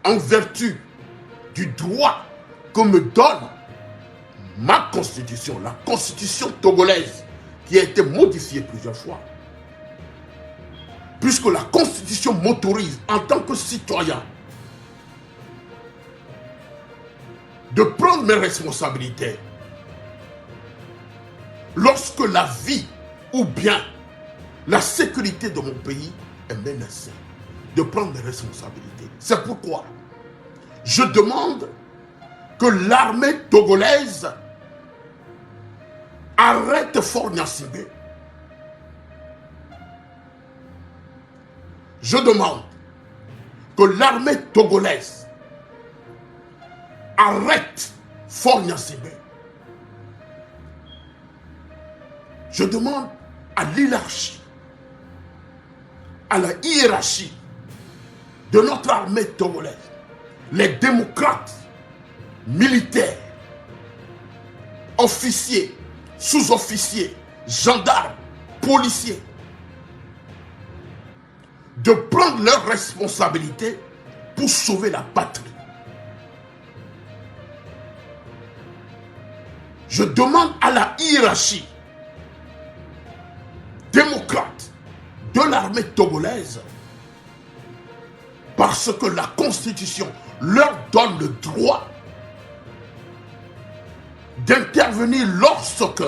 en vertu du droit que me donne ma constitution, la constitution togolaise, qui a été modifiée plusieurs fois, puisque la constitution m'autorise en tant que citoyen de prendre mes responsabilités lorsque la vie ou bien la sécurité de mon pays est menacée, de prendre mes responsabilités. C'est pourquoi je demande que l'armée togolaise arrête Faure Gnassingbé. Je demande que l'armée togolaise arrête Faure Gnassingbé. Je demande à l'hierarchie, à la hiérarchie de notre armée togolaise, les démocrates, militaires, officiers, sous-officiers, gendarmes, policiers, de prendre leurs responsabilités pour sauver la patrie. Je demande à la hiérarchie démocrate de l'armée togolaise, parce que la Constitution leur donne le droit d'intervenir lorsque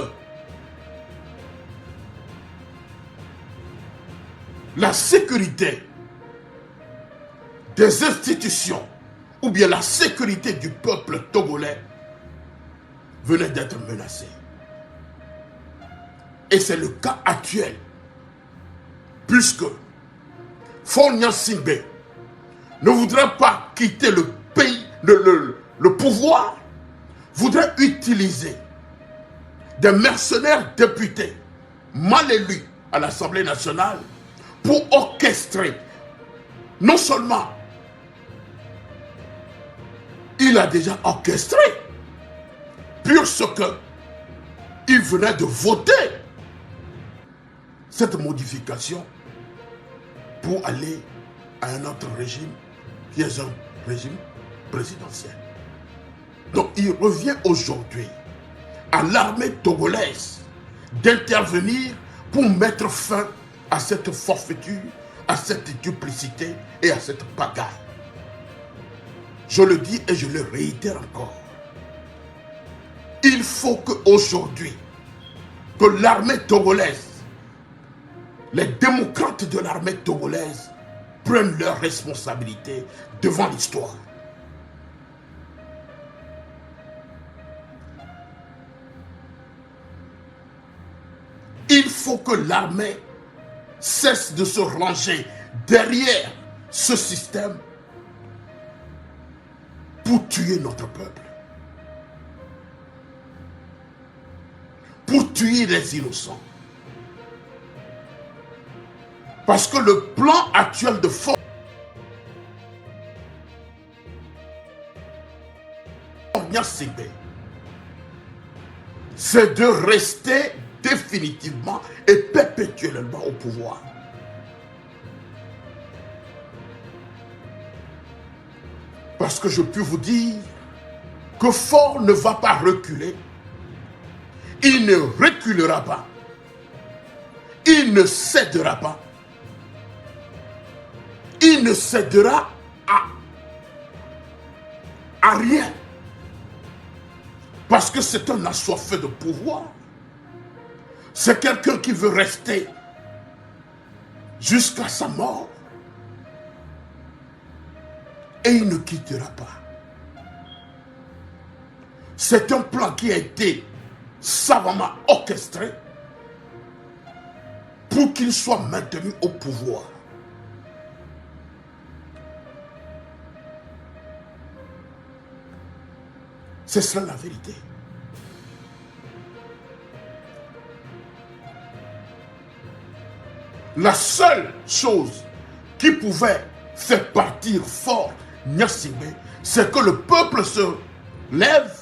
la sécurité des institutions ou bien la sécurité du peuple togolais venait d'être menacée. Et c'est le cas actuel, puisque Faure Gnassingbé ne voudrait pas quitter le pays, le pouvoir, voudrait utiliser des mercenaires députés mal élus à l'Assemblée nationale pour orchestrer. Non seulement il a déjà orchestré, puisque il venait de voter cette modification pour aller à un autre régime qui est un régime présidentiel. Donc il revient aujourd'hui à l'armée togolaise d'intervenir pour mettre fin à cette forfaiture, à cette duplicité et à cette pagaille. Je le dis et je le réitère encore. Il faut qu'aujourd'hui, que l'armée togolaise, les démocrates de l'armée togolaise prennent leurs responsabilités devant l'histoire. Il faut que l'armée cesse de se ranger derrière ce système pour tuer notre peuple, pour tuer les innocents. Parce que le plan actuel de Faure Gnassingbé, c'est de rester définitivement et perpétuellement au pouvoir. Parce que je peux vous dire que Faure ne va pas reculer. Il ne reculera pas. Il ne cédera pas. Il ne cédera à rien. Parce que c'est un assoiffé de pouvoir. C'est quelqu'un qui veut rester jusqu'à sa mort. Et il ne quittera pas. C'est un plan qui a été savamment orchestré pour qu'il soit maintenu au pouvoir. C'est cela la vérité. La seule chose qui pouvait faire partir Faure Gnassingbé, c'est que le peuple se lève.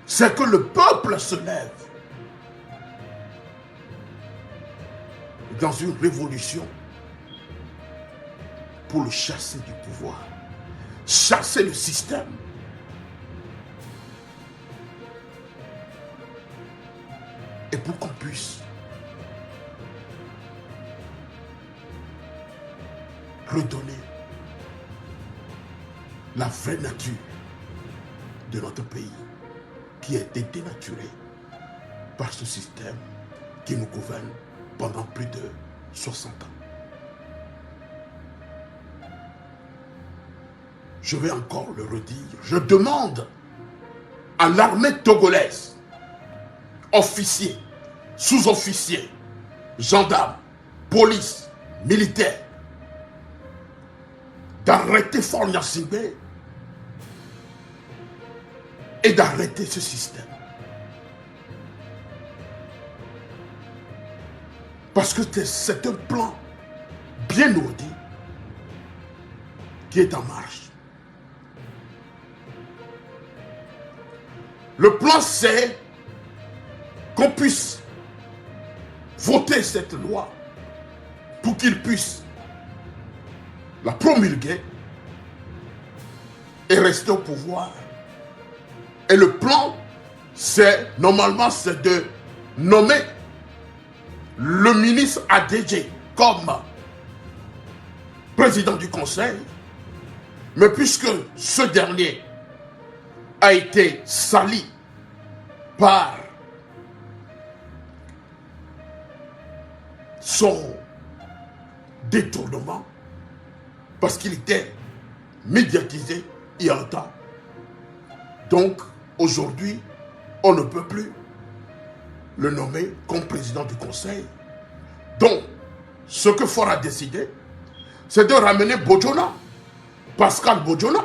C'est que le peuple se lève dans une révolution pour le chasser du pouvoir. chasser le système. Et pour qu'on puisse redonner la vraie nature de notre pays qui a été dénaturée par ce système qui nous gouverne pendant plus de 60 ans. Je vais encore le redire, je demande à l'armée togolaise, officiers, sous-officiers, gendarmes, police, militaires, d'arrêter Faure Gnassingbé et d'arrêter ce système. Parce que c'est un plan bien ourdi qui est en marche. Le plan, c'est qu'on puisse voter cette loi pour qu'il puisse la promulguer et rester au pouvoir. Et le plan, normalement, c'est de nommer le ministre ADJ comme président du conseil. Mais puisque ce dernier a été sali par son détournement, parce qu'il était médiatisé il y a un temps. Donc, aujourd'hui, on ne peut plus le nommer comme président du conseil. Donc, ce que Faure a décidé, c'est de ramener Bojona, Pascal Bojona.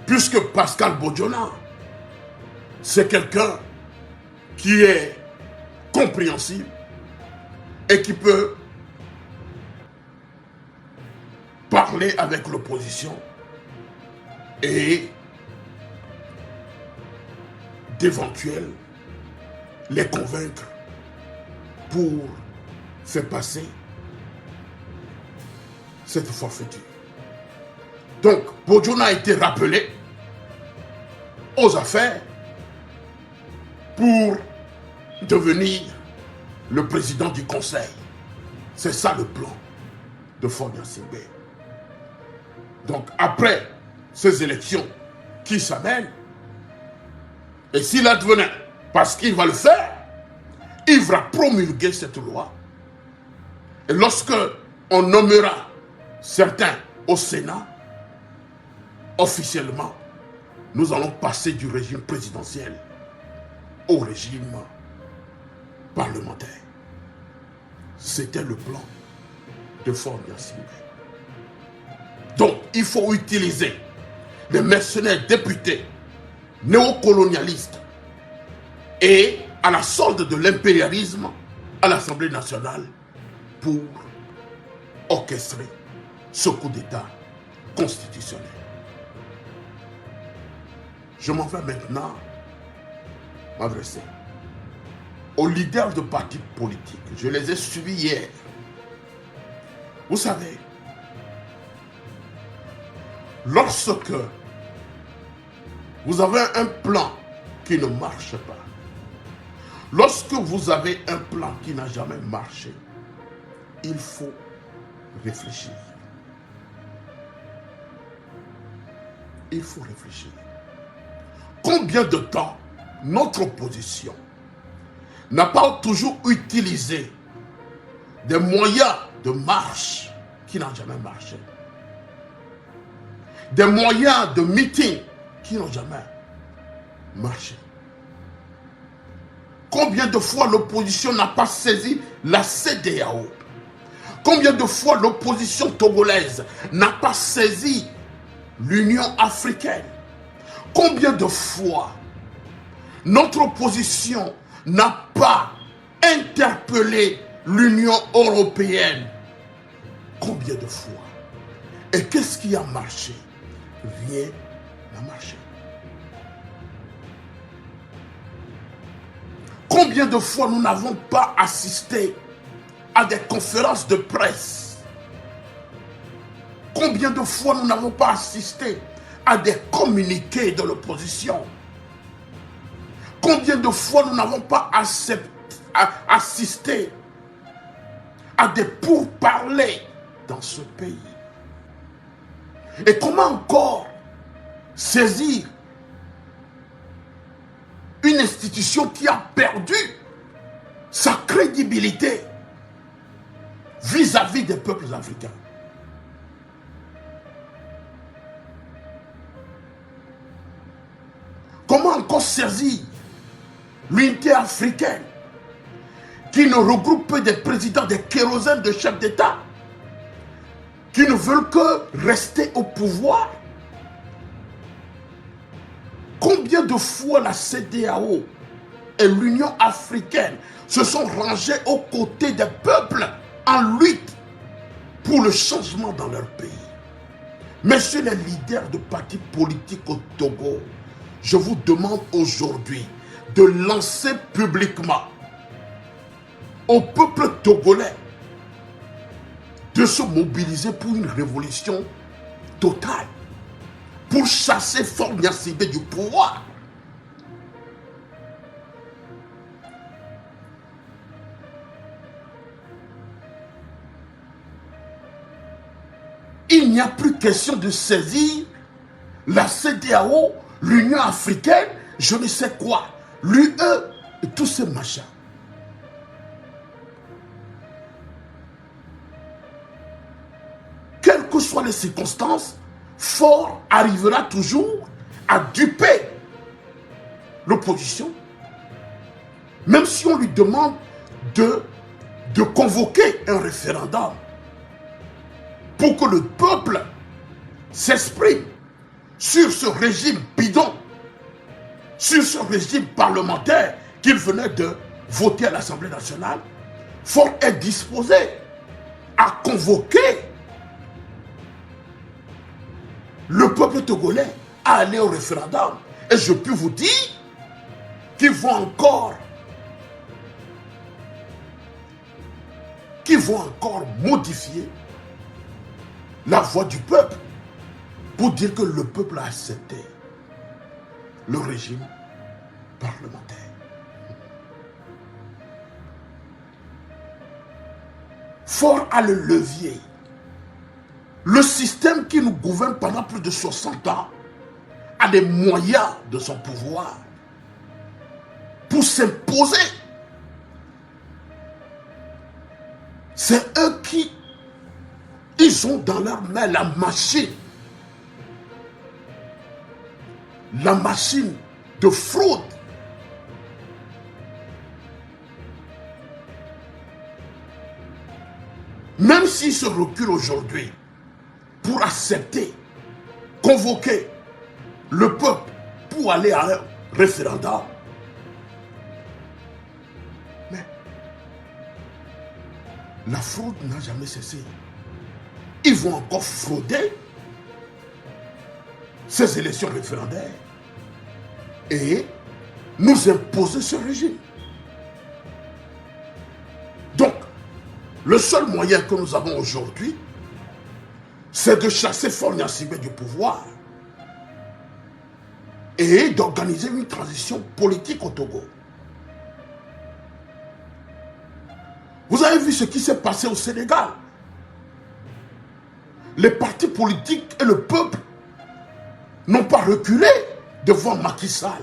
Puisque Pascal Bojona, c'est quelqu'un qui est compréhensible et qui peut parler avec l'opposition et d'éventuels les convaincre pour faire passer cette forfaiture. Donc, Bojona a été rappelé aux affaires pour devenir le président du conseil. C'est ça le plan de Faure Gnassingbé. Donc, après ces élections qui s'amènent, et s'il advenait, parce qu'il va le faire, il va promulguer cette loi. Et lorsque on nommera certains au Sénat, officiellement, nous allons passer du régime présidentiel au régime parlementaire. C'était le plan de Faure Gnassingbé. Donc, il faut utiliser les mercenaires députés néocolonialistes et à la solde de l'impérialisme à l'Assemblée nationale pour orchestrer ce coup d'État constitutionnel. Je m'en vais maintenant m'adresser aux leaders de partis politiques. Je les ai suivis hier. Vous savez, lorsque vous avez un plan qui ne marche pas, lorsque vous avez un plan qui n'a jamais marché, il faut réfléchir. Il faut réfléchir. Combien de temps notre opposition n'a pas toujours utilisé des moyens de marche qui n'ont jamais marché, des moyens de meeting qui n'ont jamais marché. Combien de fois l'opposition n'a pas saisi la CEDEAO? Combien de fois l'opposition togolaise n'a pas saisi l'Union africaine? Combien de fois notre opposition n'a pas interpellé l'Union européenne? Combien de fois? Et qu'est-ce qui a marché? Rien n'a marché. Combien de fois nous n'avons pas assisté à des conférences de presse Combien de fois nous n'avons pas assisté à des communiqués de l'opposition? Combien de fois nous n'avons pas assisté à des pourparlers dans ce pays? Et comment encore saisir une institution qui a perdu sa crédibilité vis-à-vis des peuples africains? Comment encore saisir l'unité africaine qui ne regroupe que des présidents, des kérosènes de chefs d'État qui ne veulent que rester au pouvoir? Combien de fois la CEDEAO et l'Union africaine se sont rangés aux côtés des peuples en lutte pour le changement dans leur pays? Messieurs les leaders de partis politiques au Togo, je vous demande aujourd'hui de lancer publiquement au peuple togolais de se mobiliser pour une révolution totale, pour chasser Faure Gnassingbé du pouvoir. Il n'y a plus question de saisir la CEDEAO, l'Union africaine, je ne sais quoi, l'UE et tous ces machins. Quelles que soient les circonstances, Faure arrivera toujours à duper l'opposition, même si on lui demande de convoquer un référendum pour que le peuple s'exprime sur ce régime bidon, sur ce régime parlementaire qu'il venait de voter à l'Assemblée nationale. Faure est disposé à convoquer le peuple togolais à aller au référendum. Et je peux vous dire qu'ils vont encore modifier la voix du peuple pour dire que le peuple a accepté le régime parlementaire. Faure a le levier. Le système qui nous gouverne pendant plus de 60 ans a des moyens de son pouvoir pour s'imposer. C'est eux qui, ils ont dans leurs mains la machine de fraude. Même s'ils se reculent aujourd'hui pour accepter, convoquer le peuple pour aller à un référendum, mais la fraude n'a jamais cessé. Ils vont encore frauder ces élections référendaires et nous imposer ce régime. Donc, le seul moyen que nous avons aujourd'hui, c'est de chasser Faure Gnassingbé du pouvoir et d'organiser une transition politique au Togo. Vous avez vu ce qui s'est passé au Sénégal. Les partis politiques et le peuple n'ont pas reculé devant Macky Sall.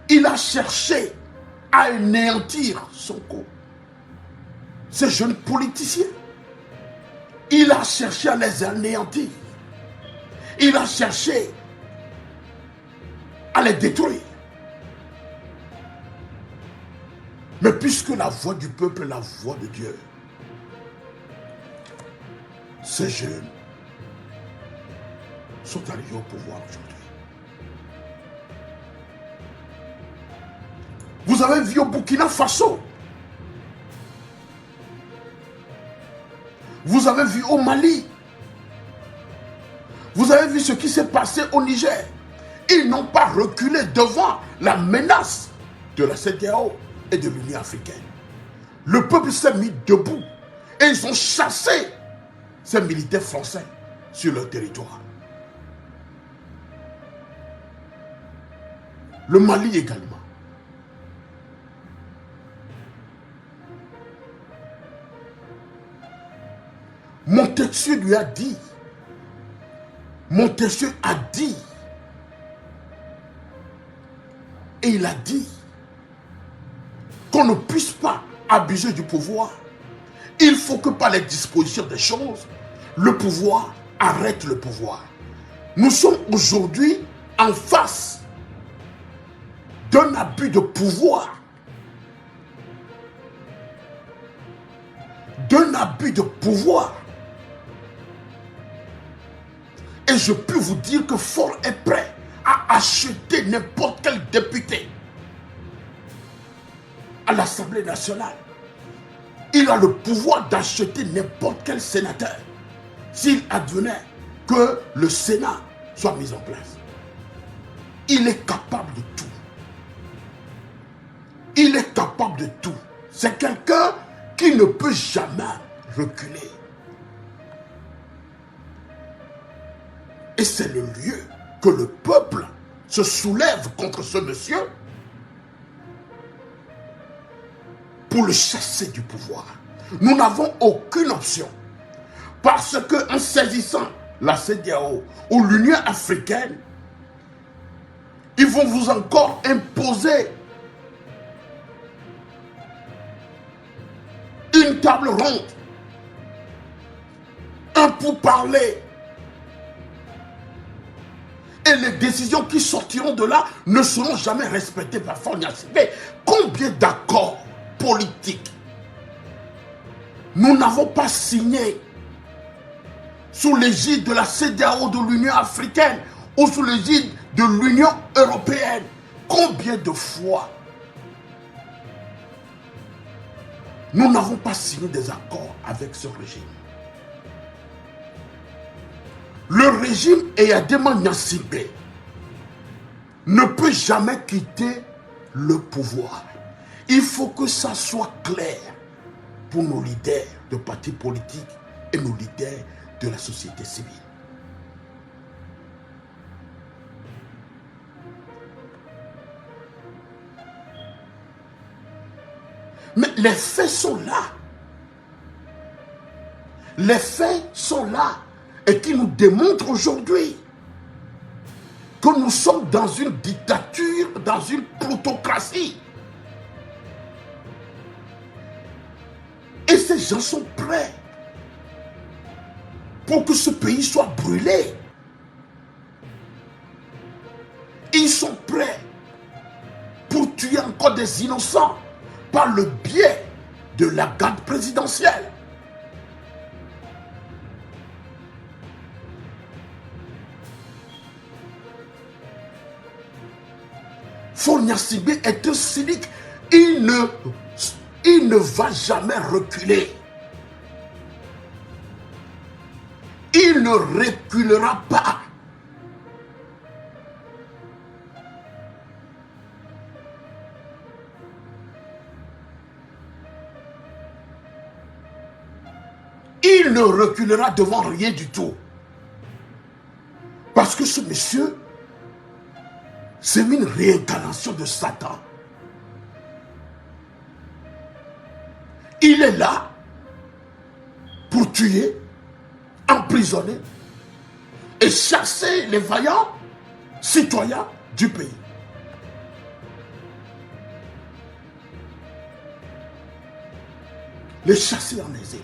Il a cherché à anéantir Sonko, ces jeunes politiciens. Il a cherché à les anéantir. Il a cherché à les détruire. Mais puisque la voix du peuple est la voix de Dieu, ces jeunes sont arrivés au pouvoir aujourd'hui. Vous avez vu au Burkina Faso. Vous avez vu au Mali. Vous avez vu ce qui s'est passé au Niger. Ils n'ont pas reculé devant la menace de la CEDEAO et de l'Union africaine. Le peuple s'est mis debout et ils ont chassé ces militaires français sur leur territoire. Le Mali également. Montesquieu lui a dit, Montesquieu a dit, et il a dit qu'on ne puisse pas abuser du pouvoir. Il faut que par les dispositions des choses, le pouvoir arrête le pouvoir. Nous sommes aujourd'hui en face d'un abus de pouvoir. D'un abus de pouvoir. Et je peux vous dire que Faure est prêt à acheter n'importe quel député à l'Assemblée nationale. Il a le pouvoir d'acheter n'importe quel sénateur s'il advenait que le Sénat soit mis en place. Il est capable de tout. Il est capable de tout. C'est quelqu'un qui ne peut jamais reculer. Et c'est le lieu que le peuple se soulève contre ce monsieur pour le chasser du pouvoir. Nous n'avons aucune option. Parce qu'en saisissant la CEDEAO ou l'Union africaine, ils vont vous encore imposer une table ronde, un pourparler. Et les décisions qui sortiront de là ne seront jamais respectées par Faure Gnassingbé. Combien d'accords politiques nous n'avons pas signés sous l'égide de la CEDEAO, de l'Union africaine ou sous l'égide de l'Union européenne? Combien de fois nous n'avons pas signé des accords avec ce régime? Le régime Eyadema Gnassingbé ne peut jamais quitter le pouvoir. Il faut que ça soit clair pour nos leaders de partis politiques et nos leaders de la société civile. Mais les faits sont là. Les faits sont là et qui nous démontrent aujourd'hui que nous sommes dans une dictature, dans une plutocratie. Et ces gens sont prêts pour que ce pays soit brûlé. Ils sont prêts pour tuer encore des innocents par le biais de la garde présidentielle. Faure Gnassingbé est un cynique. Il ne va jamais reculer. Il ne reculera pas. Il ne reculera devant rien du tout. Parce que ce monsieur, c'est une réincarnation de Satan. Il est là pour tuer, emprisonner et chasser les vaillants citoyens du pays. Les chasser en exil.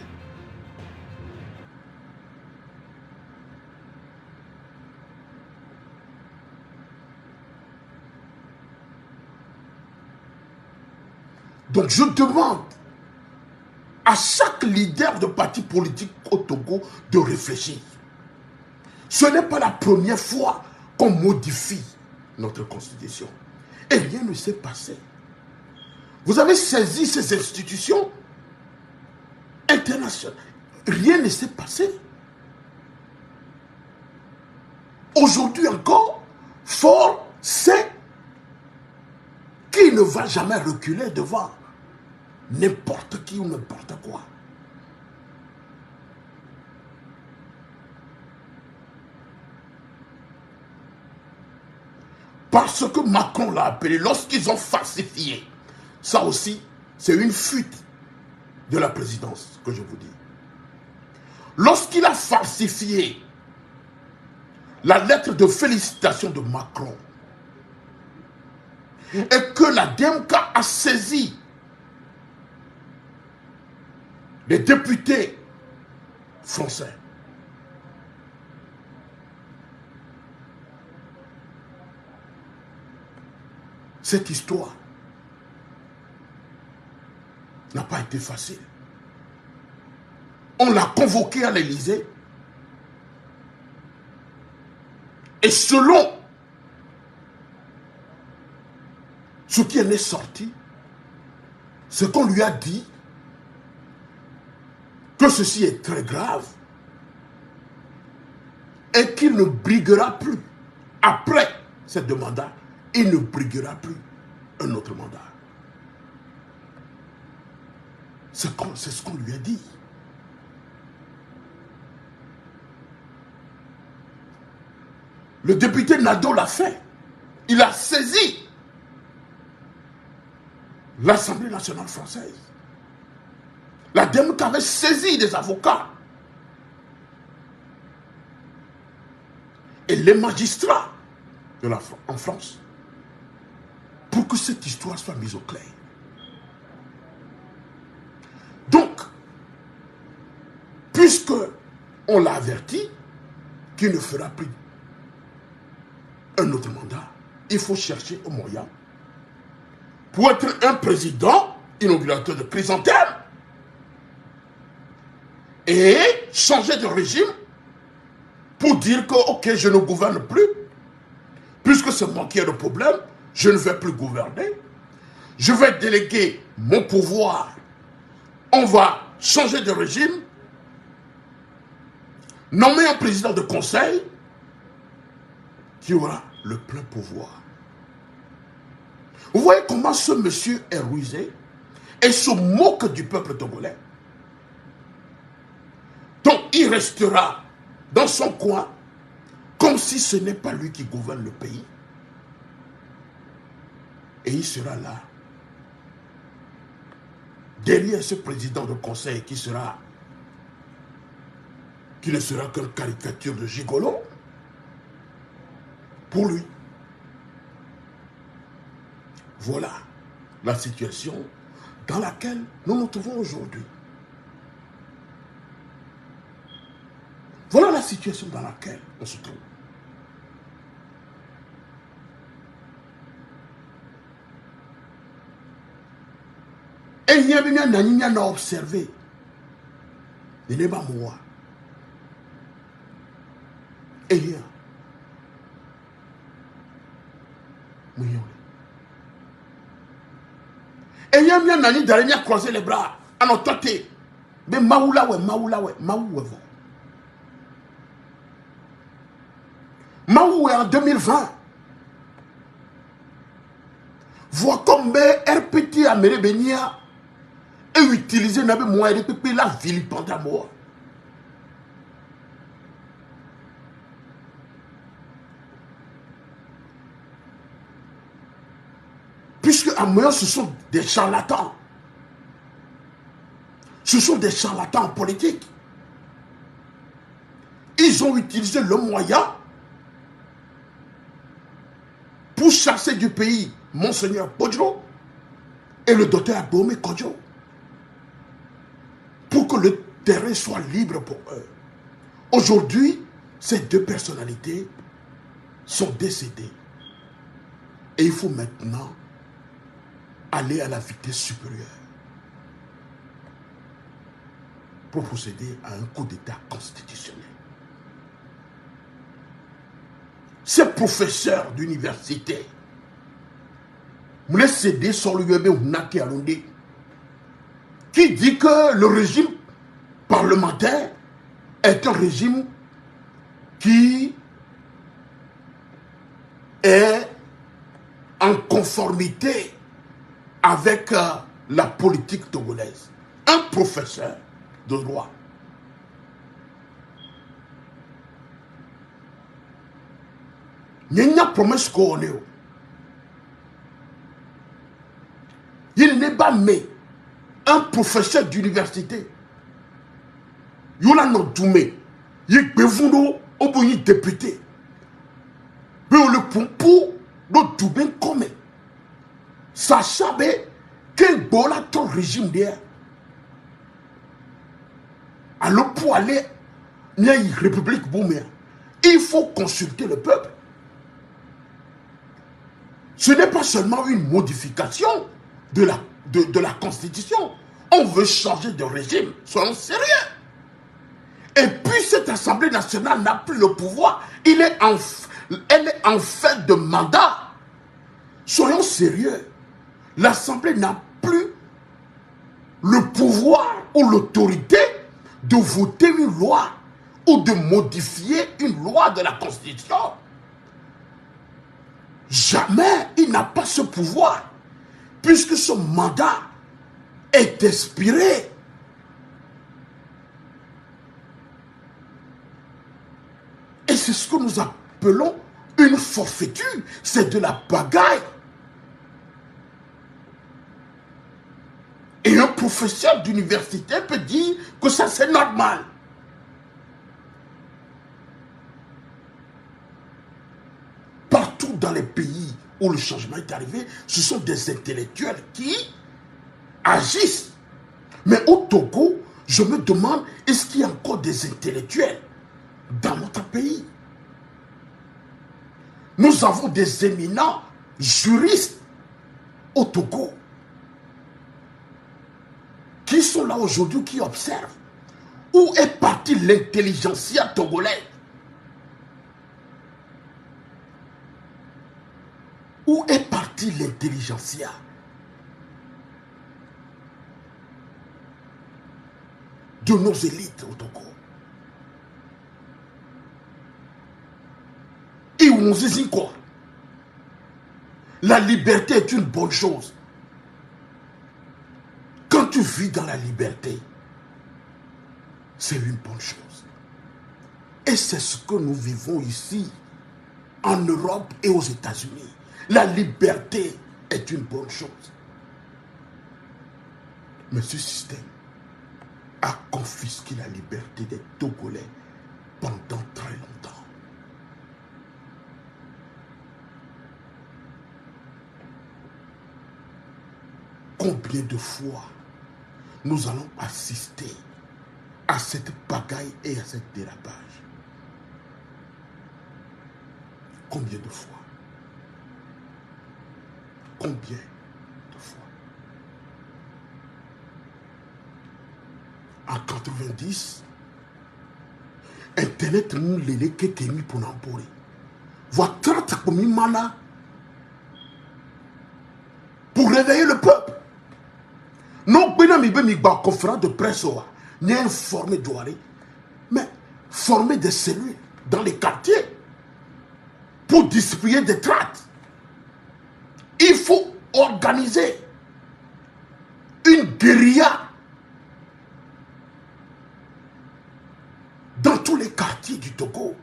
Donc je demande à chaque leader de parti politique au Togo de réfléchir. Ce n'est pas la première fois qu'on modifie notre constitution. Et rien ne s'est passé. Vous avez saisi ces institutions internationales. Rien ne s'est passé. Aujourd'hui encore, Faure sait qu'il ne va jamais reculer devant n'importe qui ou n'importe quoi. Parce que Macron l'a appelé, lorsqu'ils ont falsifié, ça aussi, c'est une fuite de la présidence que je vous dis. Lorsqu'il a falsifié la lettre de félicitations de Macron et que la DMK a saisi les députés français, cette histoire n'a pas été facile. On l'a convoqué à l'Élysée et selon ce qui en est sorti, ce qu'on lui a dit, que ceci est très grave et qu'il ne briguera plus, après cette mandat, il ne briguera plus un autre mandat. C'est ce qu'on lui a dit. Le député Nadeau l'a fait. Il a saisi l'Assemblée nationale française. La DMK avait saisi des avocats. Et les magistrats en France. Pour que cette histoire soit mise au clair. Donc, puisque on l'a averti qu'il ne fera plus un autre mandat, il faut chercher un moyen pour être un président inaugurateur de chrysanthème et changer de régime pour dire que, ok, je ne gouverne plus, puisque c'est moi qui ai le problème, je ne vais plus gouverner, je vais déléguer mon pouvoir, on va changer de régime, nommer un président de conseil qui aura le plein pouvoir. Vous voyez comment ce monsieur est rusé et se moque du peuple togolais. Donc il restera dans son coin comme si ce n'est pas lui qui gouverne le pays. Et il sera là, derrière ce président de conseil qui ne sera qu'une caricature de gigolo pour lui. Voilà la situation dans laquelle nous nous trouvons aujourd'hui. Voilà la situation dans laquelle on se trouve. Et il y a un observé. Il n'est pas moi. Et il y a. Et il y a un nani d'aller croiser les bras. Alors toi t'es. Mais maoula ouais. Maou est en 2020. Vois comme RPT à Mérébénia et utiliser n'avait moyen de pépé la vilipende à mort. Puisque à moi ce sont des charlatans. Ce sont des charlatans politiques. Ils ont utilisé le moyen pour chasser du pays Monseigneur Bodjo et le docteur Abomey Kodjo. Pour que le terrain soit libre pour eux. Aujourd'hui, ces deux personnalités sont décédées. Et il faut maintenant aller à la vitesse supérieure pour procéder à un coup d'État constitutionnel. Ces professeurs d'université, qui dit que le régime parlementaire est un régime qui est en conformité avec la politique togolaise. Un professeur de droit. Il y a une promesse qu'on est. Bamé, un professeur d'université, Yola Doumbé, Yek Bevundo, Oboyi député, mais le pompo, le Doumbé comme, sachant que Bola ton régime derrière. Alors pour aller dans la République Bouméa, il faut consulter le peuple. Ce n'est pas seulement une modification de la Constitution. On veut changer de régime, soyons sérieux. Et puis cette Assemblée nationale n'a plus le pouvoir. Elle est en fait de mandat. Soyons sérieux. L'Assemblée n'a plus le pouvoir ou l'autorité de voter une loi ou de modifier une loi de la Constitution. Jamais il n'a pas ce pouvoir, puisque son mandat est expiré. Et c'est ce que nous appelons une forfaiture, c'est de la bagaille. Et un professeur d'université peut dire que ça c'est normal. Partout dans les pays où le changement est arrivé, ce sont des intellectuels qui agissent. Mais au Togo, je me demande, est-ce qu'il y a encore des intellectuels dans notre pays? Nous avons des éminents juristes au Togo qui sont là aujourd'hui, qui observent. Où est partie l'intelligentsia togolaise? Où est partie l'intelligentsia? De nos élites au Togo. Et où on se dit quoi? La liberté est une bonne chose. Quand tu vis dans la liberté, c'est une bonne chose. Et c'est ce que nous vivons ici, en Europe et aux États-Unis. La liberté est une bonne chose. Mais ce système a confisqué la liberté des Togolais pendant très longtemps. Combien de fois nous allons assister à cette bagaille et à cette dérapage? Combien de fois? Combien de fois? En 90, Internet nous l'a été mis pour n'emporter. Voir 30 comme mana pour réveiller le peuple. Non, pas conférence de presse, ni informer Douaré, mais former des cellules dans les quartiers pour distribuer des tracts. Il faut organiser une guérilla dans tous les quartiers du Togo.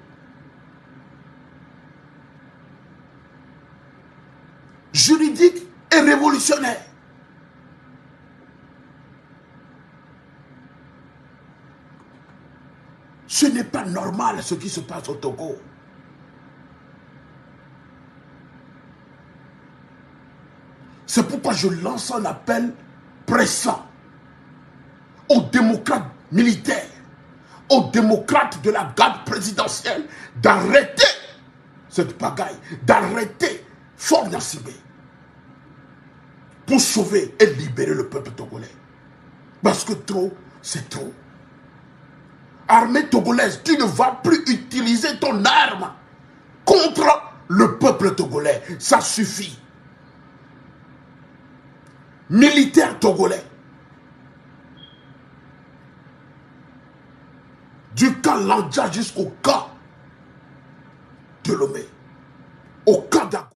Juridique et révolutionnaire. Ce n'est pas normal ce qui se passe au Togo. C'est pourquoi je lance un appel pressant aux démocrates militaires, aux démocrates de la garde présidentielle d'arrêter cette pagaille, d'arrêter Faure Gnassingbé pour sauver et libérer le peuple togolais. Parce que trop, c'est trop. Armée togolaise, tu ne vas plus utiliser ton arme contre le peuple togolais. Ça suffit. Militaires togolais, du camp Landja jusqu'au camp de Lomé, au camp d'Agou.